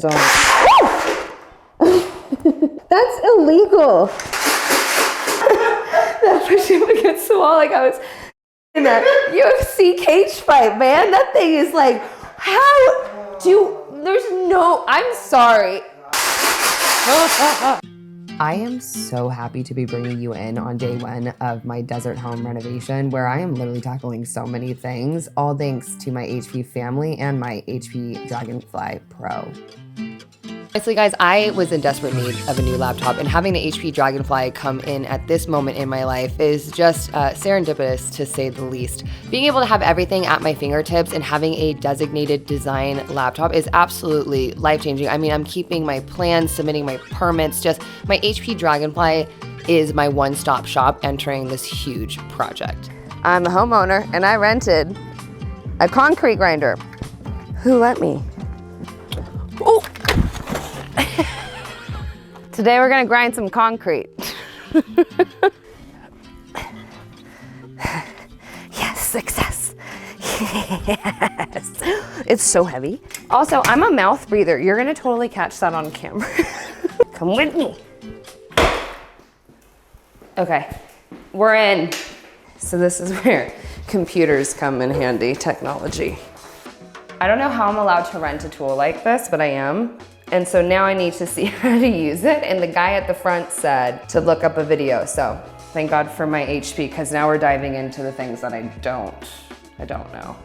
So. That's illegal. That pushed him against the wall like I was in a UFC cage fight, man. That thing is like, I'm sorry. I am so happy to be bringing you in on day one of my desert home renovation, where I am literally tackling so many things, all thanks to my HP family and my HP Dragonfly Pro. Honestly, guys, I was in desperate need of a new laptop, and having the HP Dragonfly come in at this moment in my life is just serendipitous, to say the least. Being able to have everything at my fingertips and having a designated design laptop is absolutely life-changing. I mean, I'm keeping my plans, submitting my permits, just my HP Dragonfly is my one-stop shop entering this huge project. I'm a homeowner, and I rented a concrete grinder. Who let me? Oh! Today we're gonna grind some concrete. Yes, success. Yes. It's so heavy. Also, I'm a mouth breather. You're gonna totally catch that on camera. Come with me. Okay, we're in. So this is where computers come in handy, technology. I don't know how I'm allowed to rent a tool like this, but I am. And so now I need to see how to use it. And the guy at the front said to look up a video. So thank God for my HP, because now we're diving into the things that I don't know.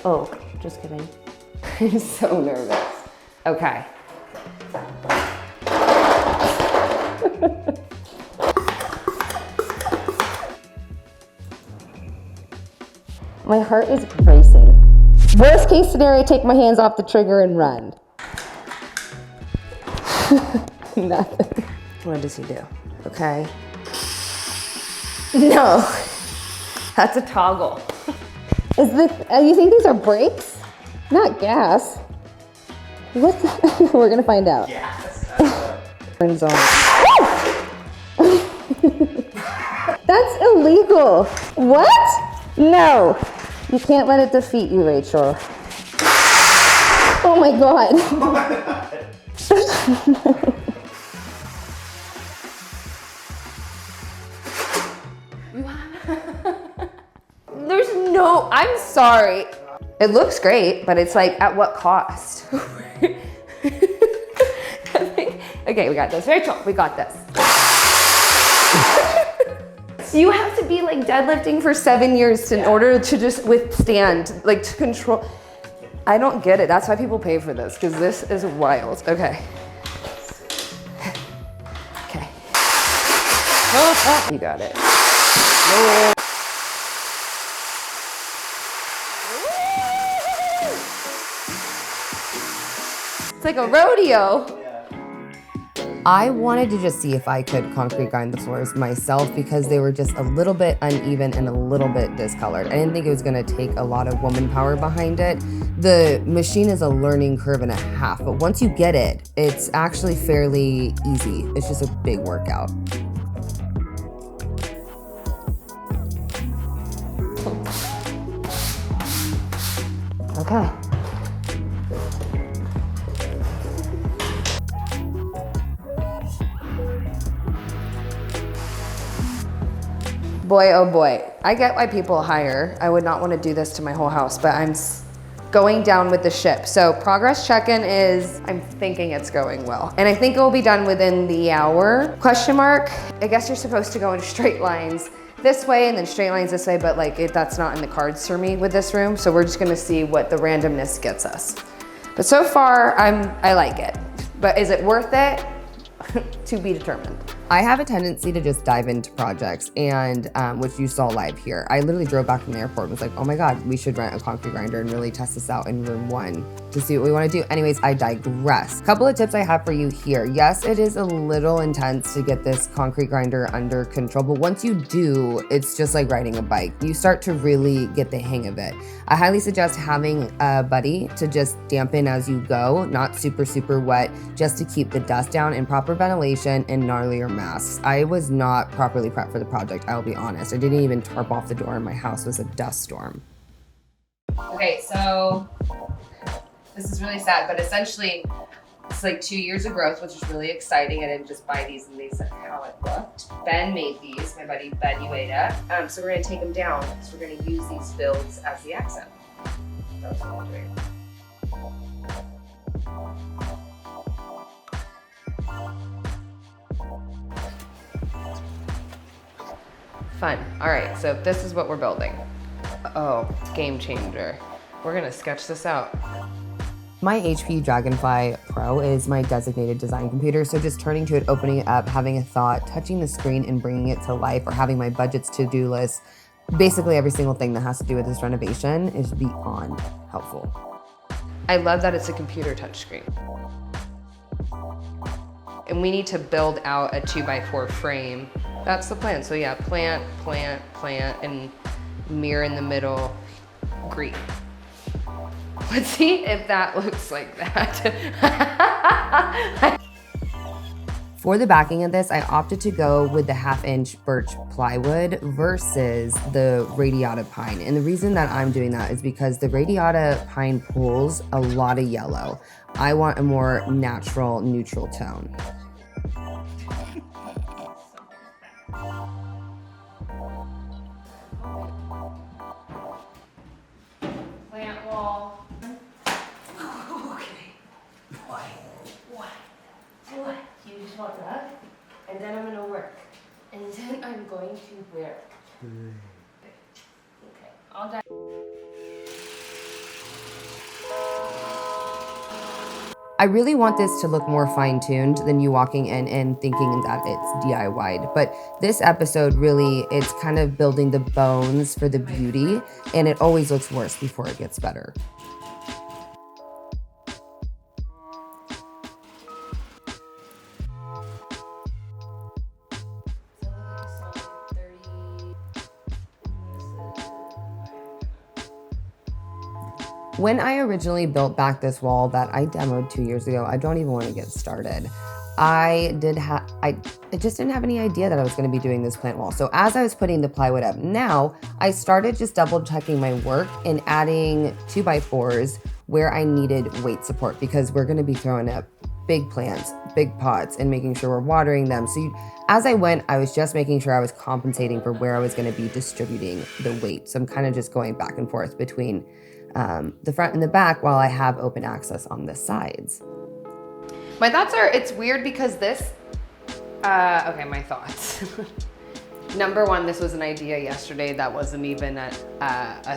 Oh, just kidding. I'm so nervous. Okay. My heart is racing. Worst case scenario, take my hands off the trigger and run. Nothing. What does he do? Okay. No, that's a toggle. You think these are brakes? Not gas. What? We're gonna find out. Gas. Turns on. That's illegal. What? No. You can't let it defeat you, Rachel. Oh my God. Oh my God. I'm sorry. It looks great, but it's like, at what cost? Okay, we got this. Rachel, we got this. You have to be like deadlifting for 7 years in order to just withstand, like to control. I don't get it. That's why people pay for this, because this is wild. Okay. Okay. You got it. It's like a rodeo. I wanted to just see if I could concrete grind the floors myself, because they were just a little bit uneven and a little bit discolored. I didn't think it was gonna take a lot of woman power behind it. The machine is a learning curve and a half, but once you get it, it's actually fairly easy. It's just a big workout. Okay. Boy, oh boy. I get why people hire. I would not want to do this to my whole house, but I'm going down with the ship. So progress check-in is, I'm thinking it's going well. And I think it will be done within the hour. Question mark, I guess you're supposed to go in straight lines this way and then straight lines this way, but like that's not in the cards for me with this room. So we're just gonna see what the randomness gets us. But so far, I like it. But is it worth it? To be determined. I have a tendency to just dive into projects, and which you saw live here. I literally drove back from the airport and was like, oh my God, we should rent a concrete grinder and really test this out in room 1 to see what we want to do. Anyways, I digress. Couple of tips I have for you here. Yes, it is a little intense to get this concrete grinder under control, but once you do, it's just like riding a bike. You start to really get the hang of it. I highly suggest having a buddy to just dampen as you go, not super, super wet, just to keep the dust down, and proper ventilation and gnarlier masks. I was not properly prepped for the project, I'll be honest. I didn't even tarp off the door, and my house was a dust storm. Okay, so This is really sad, but essentially it's like 2 years of growth, which is really exciting. I didn't just buy these and these are how it looked. Ben made these, my buddy Ben Ueda. So we're gonna take them down. So we're gonna use these builds as the accent. That's what I'm doing. Fun. All right, so this is what we're building. Oh, game changer. We're gonna sketch this out. My HP Dragonfly Pro is my designated design computer, so just turning to it, opening it up, having a thought, touching the screen and bringing it to life, or having my budget's to-do list, basically every single thing that has to do with this renovation is beyond helpful. I love that it's a computer touchscreen. And we need to build out a 2x4 frame. That's the plan. So yeah, plant, plant, plant, and mirror in the middle, green. Let's see if that looks like that. For the backing of this, I opted to go with the 1/2-inch birch plywood versus the radiata pine. And the reason that I'm doing that is because the radiata pine pulls a lot of yellow. I want a more natural, neutral tone. Plant wall. Okay. What? You just want that? And then I'm gonna work. And then I'm going to work. Okay, all done. I really want this to look more fine-tuned than you walking in and thinking that it's DIY'd. But this episode really, it's kind of building the bones for the beauty, and it always looks worse before it gets better. When I originally built back this wall that I demoed 2 years ago, I don't even want to get started. I just didn't have any idea that I was going to be doing this plant wall. So as I was putting the plywood up now, I started just double checking my work and adding 2x4s where I needed weight support, because we're going to be throwing up big plants, big pots, and making sure we're watering them. So as I went, I was just making sure I was compensating for where I was going to be distributing the weight. So I'm kind of just going back and forth between the front and the back while I have open access on the sides. My thoughts are, it's weird because this, okay, my thoughts. Number one, this was an idea yesterday that wasn't even a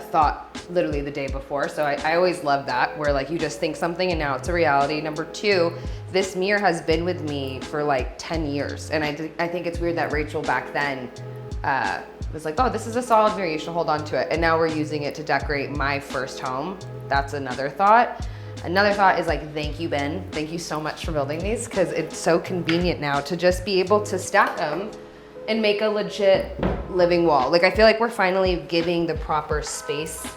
thought literally the day before. So I always love that, where like you just think something and now it's a reality. Number two, this mirror has been with me for like 10 years. And I think it's weird that Rachel back then was like, oh, this is a solid mirror, you should hold on to it. And now we're using it to decorate my first home. That's another thought. Another thought is like, thank you, Ben. Thank you so much for building these, because it's so convenient now to just be able to stack them and make a legit living wall. Like I feel like we're finally giving the proper space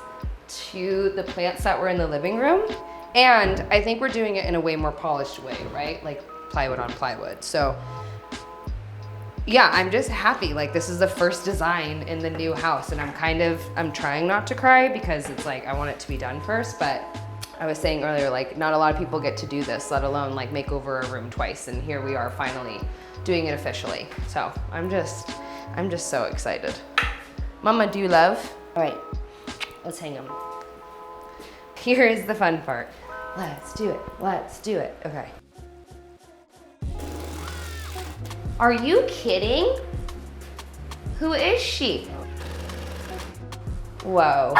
to the plants that were in the living room. And I think we're doing it in a way more polished way, right? Like plywood on plywood. So yeah, I'm just happy. Like this is the first design in the new house, and I'm trying not to cry because it's like, I want it to be done first. But I was saying earlier, like not a lot of people get to do this, let alone like make over a room twice. And here we are finally doing it officially. So I'm just so excited. Mama, do you love? All right, let's hang them. Here is the fun part. Let's do it, let's do it. Okay. Are you kidding? Who is she? Whoa.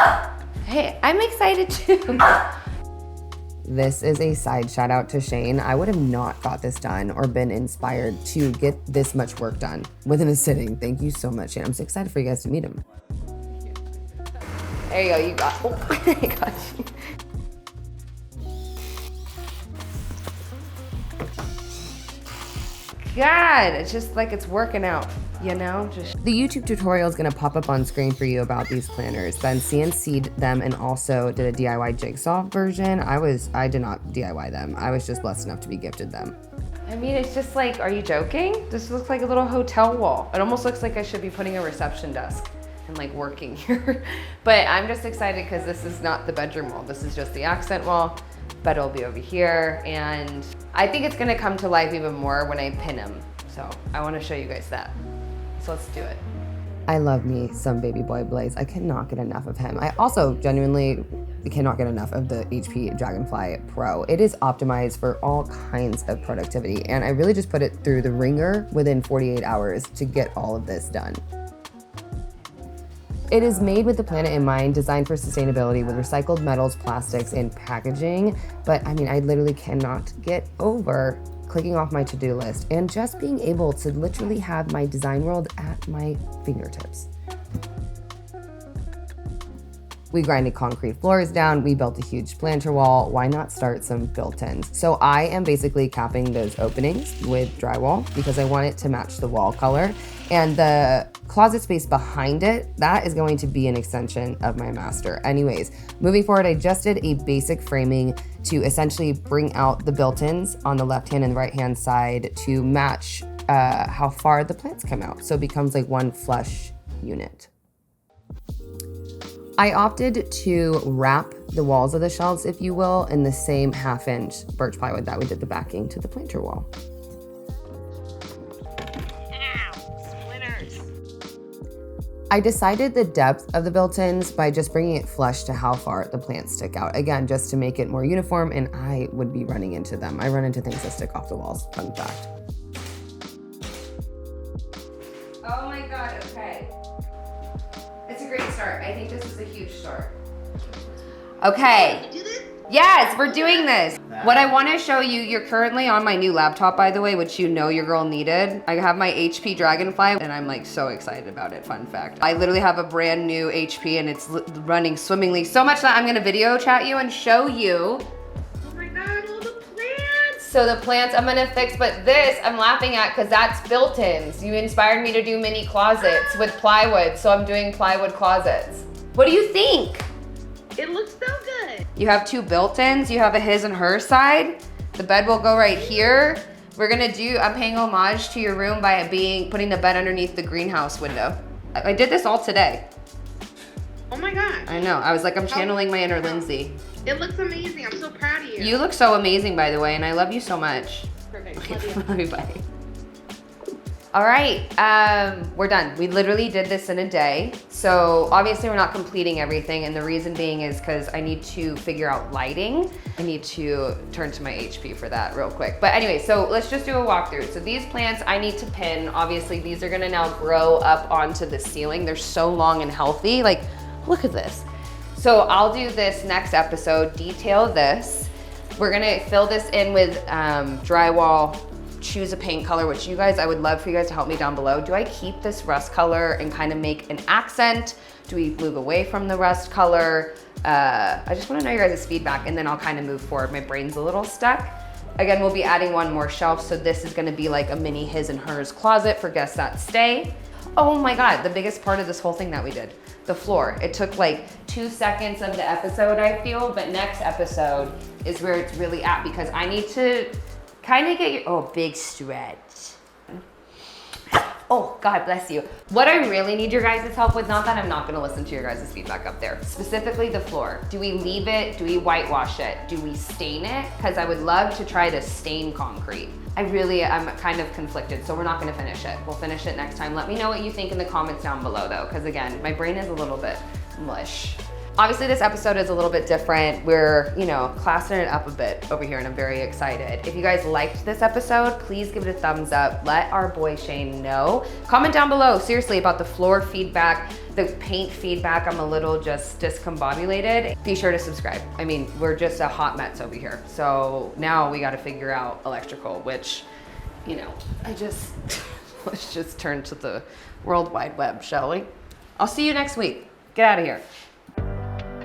Hey, I'm excited too. This is a side shout out to Shane. I would have not got this done or been inspired to get this much work done within a sitting. Thank you so much, Shane. I'm so excited for you guys to meet him. There you go, you got, oh, I got you. God, it's just like it's working out, you know? The YouTube tutorial is gonna pop up on screen for you about these planners. Ben CNC'd them and also did a DIY jigsaw version. I did not DIY them. I was just blessed enough to be gifted them. I mean, it's just like, are you joking? This looks like a little hotel wall. It almost looks like I should be putting a reception desk and like working here. But I'm just excited because this is not the bedroom wall. This is just the accent wall. bed will be over here, and I think it's gonna come to life even more when I pin him. So I wanna show you guys that. So let's do it. I love me some baby boy Blaze. I cannot get enough of him. I also genuinely cannot get enough of the HP Dragonfly Pro. It is optimized for all kinds of productivity, and I really just put it through the ringer within 48 hours to get all of this done. It is made with the planet in mind, designed for sustainability with recycled metals, plastics, and packaging. But I mean, I literally cannot get over clicking off my to-do list and just being able to literally have my design world at my fingertips. We grinded concrete floors down, we built a huge planter wall. Why not start some built-ins? So I am basically capping those openings with drywall because I want it to match the wall color. And the closet space behind it, that is going to be an extension of my master. Anyways, moving forward, I just did a basic framing to essentially bring out the built-ins on the left-hand and right-hand side to match how far the plants come out. So it becomes like one flush unit. I opted to wrap the walls of the shelves, if you will, in the same 1/2-inch birch plywood that we did the backing to the planter wall. I decided the depth of the built-ins by just bringing it flush to how far the plants stick out. Again, just to make it more uniform, and I would be running into them. I run into things that stick off the walls, fun fact. Oh my God, okay. It's a great start. I think this is a huge start. Okay. Yes, we're doing this. What I want to show you, you're currently on my new laptop, by the way, which you know your girl needed. I have my HP Dragonfly, and I'm like so excited about it, fun fact. I literally have a brand new HP, and it's running swimmingly. So much that I'm gonna video chat you and show you. Oh my God, all the plants. So the plants I'm gonna fix, but this I'm laughing at because that's built-ins. You inspired me to do mini closets with plywood, so I'm doing plywood closets. What do you think? It looks so good. You have 2 built-ins, you have a his and her side. The bed will go right here. We're gonna do, I'm paying homage to your room by putting the bed underneath the greenhouse window. I did this all today. Oh my gosh. I know, I was like, I'm channeling my inner Lindsay. It looks amazing, I'm so proud of you. You look so amazing, by the way, and I love you so much. Perfect, Okay, love you. bye. All right, we're done. We literally did this in a day. So obviously we're not completing everything, and the reason being is because I need to figure out lighting. I need to turn to my HP for that real quick. But anyway, so let's just do a walkthrough. So these plants I need to pin. Obviously these are gonna now grow up onto the ceiling. They're so long and healthy. Like, look at this. So I'll do this next episode, detail this. We're gonna fill this in with drywall, choose a paint color, which you guys, I would love for you guys to help me down below. Do I keep this rust color and kind of make an accent? Do we move away from the rust color? I just wanna know your guys' feedback, and then I'll kind of move forward. My brain's a little stuck. Again, we'll be adding one more shelf, so this is gonna be like a mini his and hers closet for guests that stay. Oh my God, the biggest part of this whole thing that we did, the floor. It took like 2 seconds of the episode, I feel, but next episode is where it's really at, because I need to kind of get your, oh, big stretch. Oh, God bless you. What I really need your guys' help with, not that I'm not gonna listen to your guys' feedback up there, specifically the floor. Do we leave it? Do we whitewash it? Do we stain it? Because I would love to try to stain concrete. I'm kind of conflicted, so we're not gonna finish it. We'll finish it next time. Let me know what you think in the comments down below though, because again, my brain is a little bit mush. Obviously this episode is a little bit different. We're, you know, classing it up a bit over here, and I'm very excited. If you guys liked this episode, please give it a thumbs up. Let our boy Shane know. Comment down below, seriously, about the floor feedback, the paint feedback. I'm a little just discombobulated. Be sure to subscribe. I mean, we're just a hot Metz over here. So now we gotta figure out electrical, which, you know, let's just turn to the World Wide Web, shall we? I'll see you next week. Get out of here.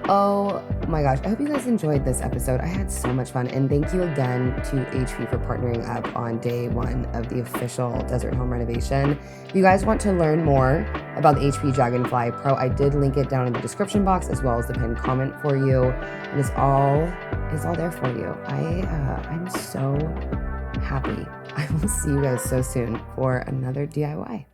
Oh my gosh, I hope you guys enjoyed this episode. I had so much fun, and thank you again to HP for partnering up on day 1 of the official Desert Home renovation. If you guys want to learn more about the HP Dragonfly Pro, I did link it down in the description box as well as the pinned comment for you. It is all there for you. I'm so happy. I will see you guys so soon for another DIY.